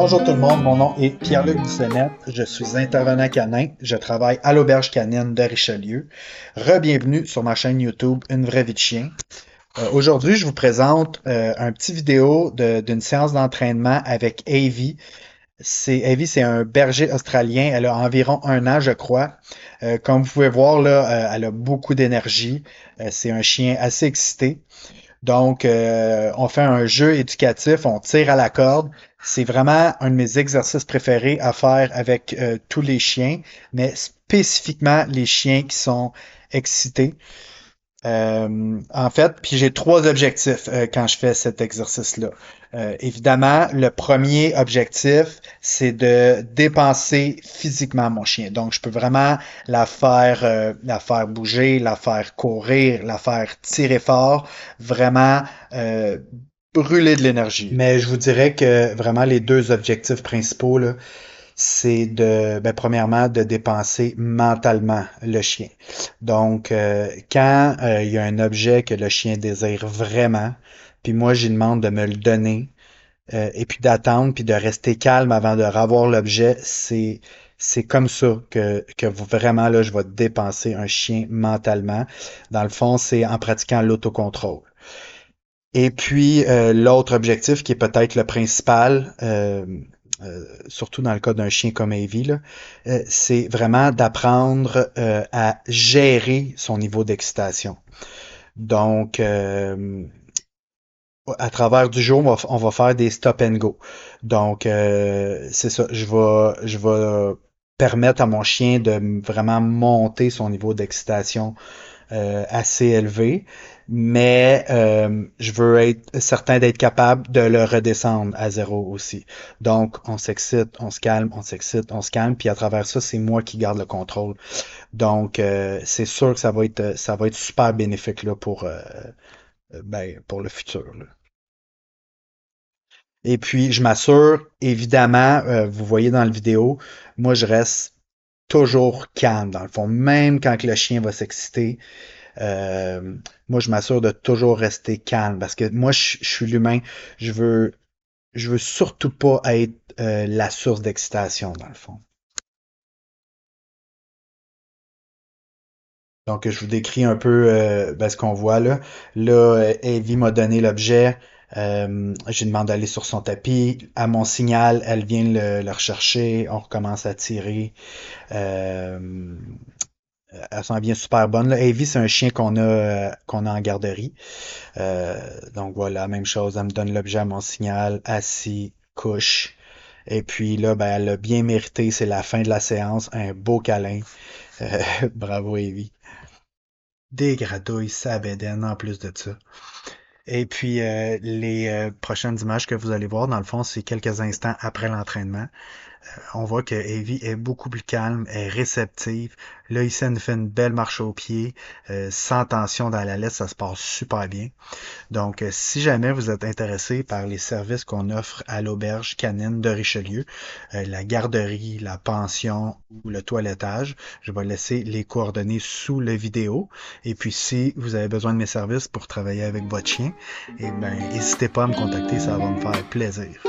Bonjour tout le monde, mon nom est Pierre-Luc Bissonnette, je suis intervenant canin, je travaille à l'auberge canine de Richelieu. Re-bienvenue sur ma chaîne YouTube Une vraie vie de chien. Aujourd'hui, je vous présente un petit vidéo d'une séance d'entraînement avec Avi. Avi, c'est un berger australien, elle a environ 1 an, je crois. Comme vous pouvez voir, là, elle a beaucoup d'énergie. C'est un chien assez excité. Donc, on fait un jeu éducatif, on tire à la corde. C'est vraiment un de mes exercices préférés à faire avec tous les chiens, mais spécifiquement les chiens qui sont excités. En fait, puis j'ai 3 objectifs quand je fais cet exercice-là. Évidemment, le premier objectif, c'est de dépenser physiquement mon chien. Donc, je peux vraiment la faire bouger, la faire courir, la faire tirer fort, vraiment euh, brûler de l'énergie. Mais je vous dirais que vraiment les 2 objectifs principaux, là, c'est premièrement, de dépenser mentalement le chien. Donc, quand il y a un objet que le chien désire vraiment, puis moi, j'y demande de me le donner, et puis d'attendre, puis de rester calme avant de revoir l'objet, c'est comme ça que vraiment, là, je vais dépenser un chien mentalement. Dans le fond, c'est en pratiquant l'autocontrôle. Et puis, l'autre objectif qui est peut-être le principal, surtout dans le cas d'un chien comme Avi, là, c'est vraiment d'apprendre à gérer son niveau d'excitation. Donc, à travers du jour, on va faire des stop and go. Donc, c'est ça, je vais permettre à mon chien de vraiment monter son niveau d'excitation assez élevé, mais je veux être certain d'être capable de le redescendre à zéro aussi. Donc, on s'excite, on se calme, on s'excite, on se calme, puis à travers ça, c'est moi qui garde le contrôle. Donc, c'est sûr que ça va être super bénéfique là, pour le futur. Là. Et puis, je m'assure, évidemment, vous voyez dans la vidéo, moi, je reste toujours calme, dans le fond, même quand que le chien va s'exciter. Euh, Moi, je m'assure de toujours rester calme parce que moi, je suis l'humain. Je veux, je veux surtout pas être la source d'excitation, dans le fond. Donc, je vous décris un peu ce qu'on voit là. Là, Evie m'a donné l'objet. J'ai demandé d'aller sur son tapis. À mon signal, elle vient le rechercher. On recommence à tirer. Euh, Elle s'en vient super bonne. Là. Evie, c'est un chien qu'on a en garderie. Donc voilà, même chose, elle me donne l'objet à mon signal, assis, couche. Et puis là, ben, elle a bien mérité, c'est la fin de la séance, un beau câlin. Bravo, Evie. Des gratouilles, ça bédaine en plus de ça. Et puis, les prochaines images que vous allez voir, dans le fond, c'est quelques instants après l'entraînement. On voit que Evie est beaucoup plus calme, est réceptive. Là, ici, elle nous fait une belle marche au pied, sans tension dans la laisse, ça se passe super bien. Donc, si jamais vous êtes intéressé par les services qu'on offre à l'auberge canine de Richelieu, la garderie, la pension ou le toilettage, je vais laisser les coordonnées sous la vidéo. Et puis, si vous avez besoin de mes services pour travailler avec votre chien, eh ben, n'hésitez pas à me contacter, ça va me faire plaisir.